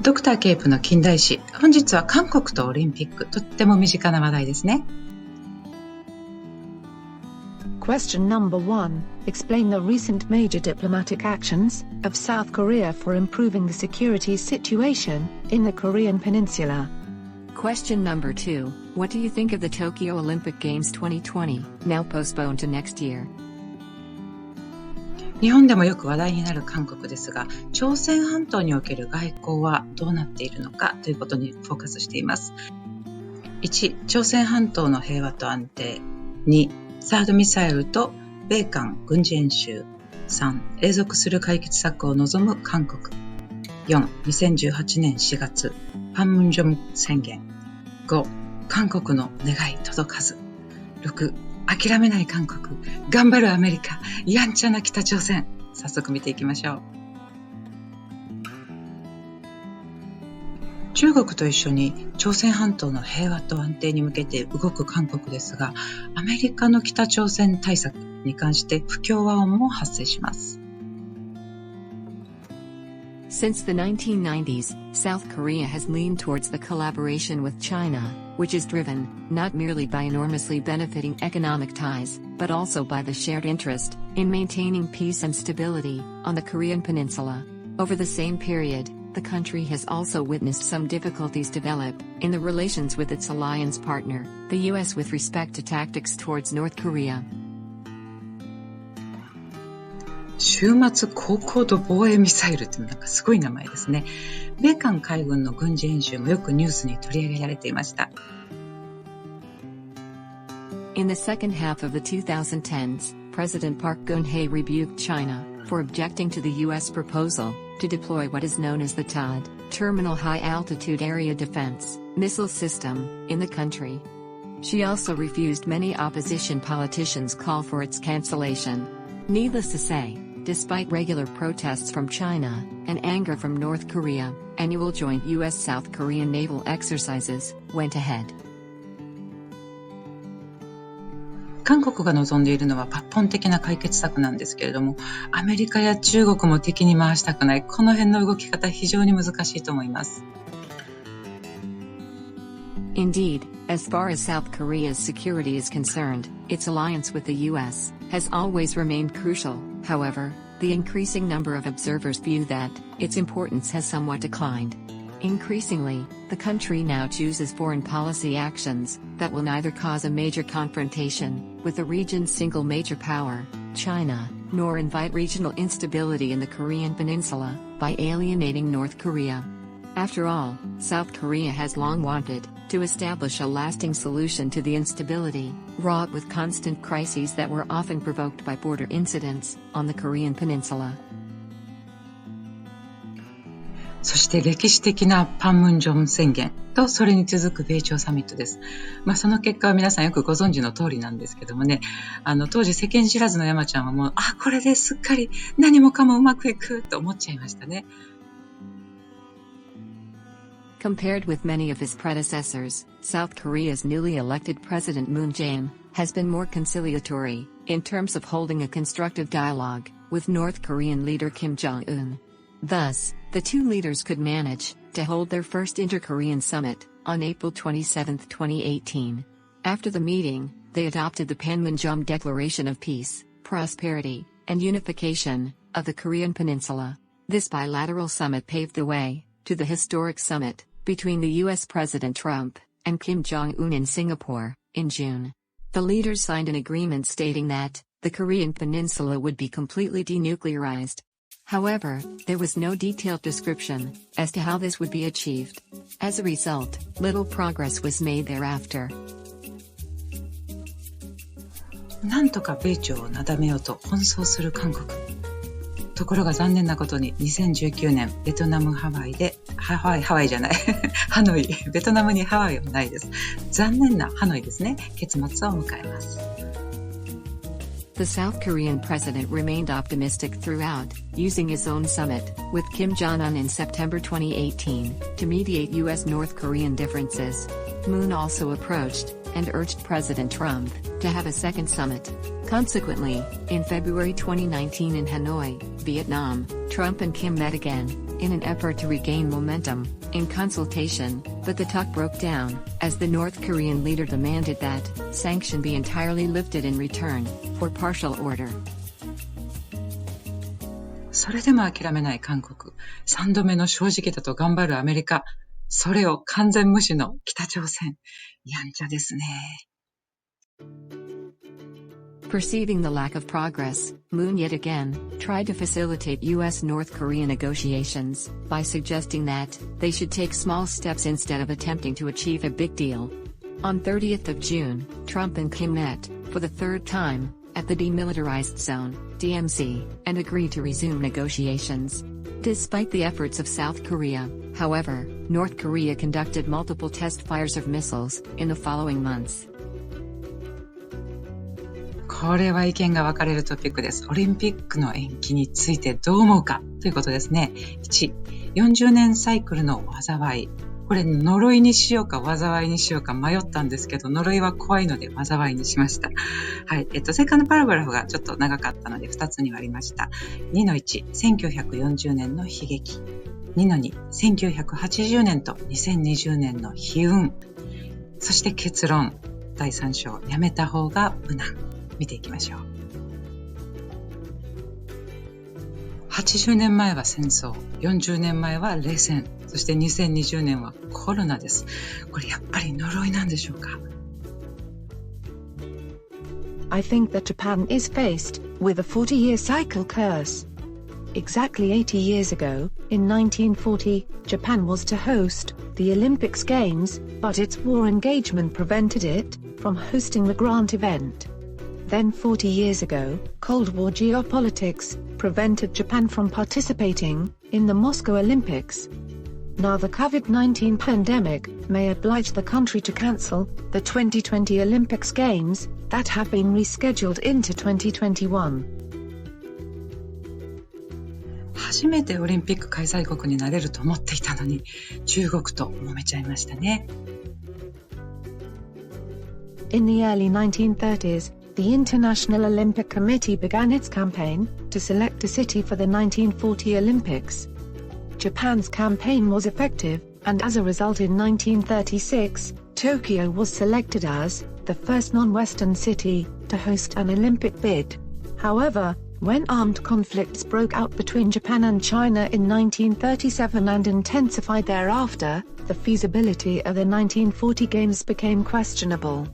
ドクターケープの近代史。本日は韓国とオリンピック、とっても身近な話題ですね。Question number 1. Explain the recent major diplomatic actions of South Korea for improving the security situation in the Korean Peninsula. Question number 2. What do you think of the Tokyo Olympic Games 2020, now postponed to next year? 日本でもよく話題になる韓国ですが、朝鮮半島における外交はどうなっているのかということにフォーカスしています。1、朝鮮半島の平和と安定。2、サードミサイルと米韓軍事演習。3、永続する解決策を望む韓国。4、2018年4月、パンムンジョム宣言。5、韓国の願い届かず。6、諦めない韓国、頑張るアメリカ、やんちゃな北朝鮮。早速見ていきましょう。中国と一緒に朝鮮半島の平和と安定に向けて動く韓国ですが、アメリカの北朝鮮対策に関して不協和音も発生します。Since the 1990s, South Korea has leaned towards the collaboration with China, which is driven, not merely by enormously benefiting economic ties, but also by the shared interest in maintaining peace and stability on the Korean Peninsula. Over the same period, the country has also witnessed some difficulties develop in the relations with its alliance partner, the US, with respect to tactics towards North Korea. 週末高高度防衛ミサイルってなんかすごい名前ですね。米韓海軍の軍事演習もよくニュースに取り上げられていました。In the second half of the 2010s, President Park Geun-hye rebuked China for objecting to the U.S. proposal to deploy what is known as the THAAD, Terminal High Altitude Area Defense, missile system, in the country. She also refused many opposition politicians' call for its cancellation. Needless to say, despite regular protests from China and anger from North Korea, annual joint U.S.-South Korean naval exercises went ahead. 韓国が望んでいるのは抜本的な解決策なんですけれども、アメリカや中国も敵に回したくない、この辺の動き方非常に難しいと思います。Indeed, as far as South Korea's security is concerned, its alliance with the U.S. has always remained crucial. However, the increasing number of observers view that its importance has somewhat declined. Increasingly, the country now chooses foreign policy actions that will neither cause a major confrontation with the region's single major power, China, nor invite regional instability in the Korean Peninsula by alienating North Korea. After all, South Korea has long wanted to establish a lasting solution to the instability, wrought with constant crises that were often provoked by border incidents on the Korean Peninsula. そして歴史的なパンムンジョム宣言とそれに続く米朝サミットです。その結果は皆さんよくご存知の通りなんですけどもね、当時世間知らずの山ちゃんはもう、これですっかり何もかもうまくいくと思っちゃいましたね。Compared with many of his predecessors, South Korea's newly elected President Moon Jae-in has been more conciliatory in terms of holding a constructive dialogue with North Korean leader Kim Jong-un. Thus, the two leaders could manage to hold their first inter-Korean summit on April 27, 2018. After the meeting, they adopted the Panmunjom Declaration of Peace, Prosperity, and Unification of the Korean Peninsula. This bilateral summit paved the way to the historic summit between the U.S. President Trump and Kim Jong-un in Singapore in June. The leaders signed an agreement stating that the Korean Peninsula would be completely denuclearized. However, there was no detailed description as to how this would be achieved. As a result, little progress was made thereafter. なんとか米朝をなだめようと奔走する韓国。ところが残念なことに2019年ベトナムハワイでハワイじゃないハノイ、ベトナムにハワイはないです。残念なハノイですね、結末を迎えます。The South Korean president remained optimistic throughout, using his own summit with Kim Jong-un in September 2018 to mediate U.S.-North Korean differences. Moon also approached and urged President Trump to have a second summit. Consequently, in February 2019 in Hanoi, Vietnam, Trump and Kim met again, in an effort to regain momentum, in consultation, but the talk broke down, as the North Korean leader demanded that sanction be entirely lifted in return for partial order. それでも諦めない韓国、3度目の正直だと頑張るアメリカ、それを完全無視の北朝鮮、やんちゃですね。Perceiving the lack of progress, Moon yet again tried to facilitate U.S.-North Korea negotiations by suggesting that they should take small steps instead of attempting to achieve a big deal. On 30th of June, Trump and Kim met, for the third time, at the Demilitarized Zone, DMZ, and agreed to resume negotiations. Despite the efforts of South Korea, however, North Korea conducted multiple test fires of missiles in the following months. これは意見が分かれるトピックです。オリンピックの延期についてどう思うかということですね。1、40年サイクルの災い。これ呪いにしようか災いにしようか迷ったんですけど、呪いは怖いので災いにしました。はい。セカンドパラグラフがちょっと長かったので2つに割りました。2-1、1940年の悲劇。2-2、1980年と2020年の悲運。そして結論。第3章、やめた方が無難。見ていきましょう。80年前は戦争、40年前は冷戦、そして2020年はコロナです。これやっぱり呪いなんでしょうか？ I think that Japan is faced with a 40-year cycle curse. Exactly 80 years ago, in 1940, Japan was to host the Olympics Games, but its war engagement prevented it from hosting the Grant event. Then 40 years ago, Cold War geopolitics prevented Japan from participating in the Moscow Olympics. Now the COVID-19 pandemic may oblige the country to cancel the 2020 Olympics Games that have been rescheduled into 2021. 初めてオリンピック開催国になれると思っていたのに、中国と揉めちゃいましたね。In the early 1930s, the International Olympic Committee began its campaign to select a city for the 1940 Olympics. Japan's campaign was effective, and as a result in 1936, Tokyo was selected as the first non-Western city to host an Olympic bid. However, when armed conflicts broke out between Japan and China in 1937 and intensified thereafter, the feasibility of the 1940 Games became questionable.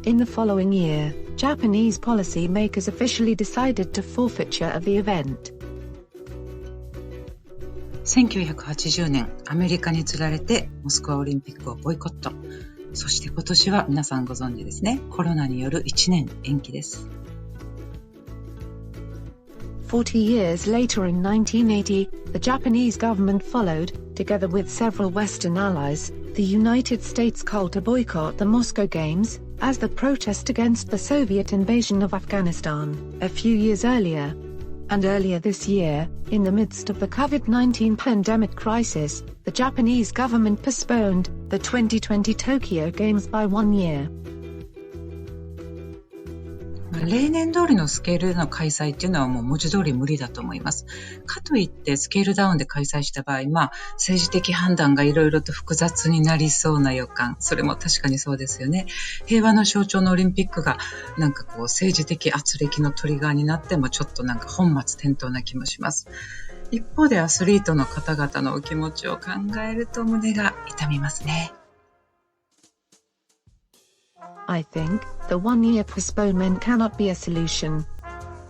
In the following year, Japanese policy makers officially decided to forfeiture of the event. 1980年、アメリカに釣られてモスクワオリンピックをボイコット。そして今年は皆さんご存知ですね。コロナによる1年延期です。40 years later in 1980, the Japanese government followed, together with several Western allies, the United States call to boycott the Moscow Games, as the protest against the Soviet invasion of Afghanistan, a few years earlier. And earlier this year, in the midst of the COVID-19 pandemic crisis, the Japanese government postponed the 2020 Tokyo Games by 1 year. 例年通りのスケールでの開催っていうのはもう文字通り無理だと思います。かといってスケールダウンで開催した場合、政治的判断がいろいろと複雑になりそうな予感。それも確かにそうですよね。平和の象徴のオリンピックが政治的圧力のトリガーになってもちょっと本末転倒な気もします。一方でアスリートの方々のお気持ちを考えると胸が痛みますね。I think the 1-year postponement cannot be a solution.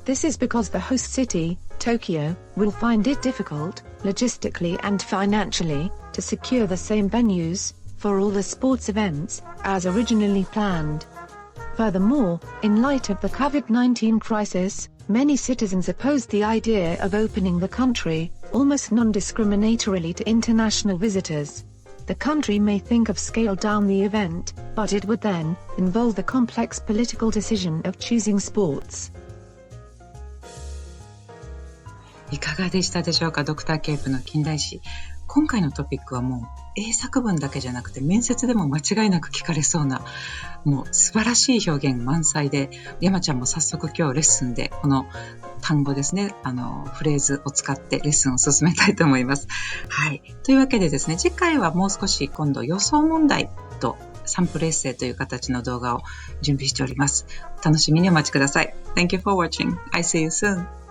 This is because the host city, Tokyo, will find it difficult, logistically and financially, to secure the same venues for all the sports events as originally planned. Furthermore, in light of the COVID-19 crisis, many citizens opposed the idea of opening the country, almost non-discriminatorily to international visitors. The country may think of scale down the event, but it would then involve the complex political decision of choosing sports. いかがでしたでしょうか？ドクターケープの近代史。今回のトピックはもう英作文だけじゃなくて面接でも間違いなく聞かれそうな、もう素晴らしい表現満載で、山ちゃんも早速今日レッスンでこの単語ですね、フレーズを使ってレッスンを進めたいと思います。はい。というわけでですね、次回はもう少し今度予想問題とサンプルエッセイという形の動画を準備しております。お楽しみにお待ちください。Thank you for watching. I see you soon.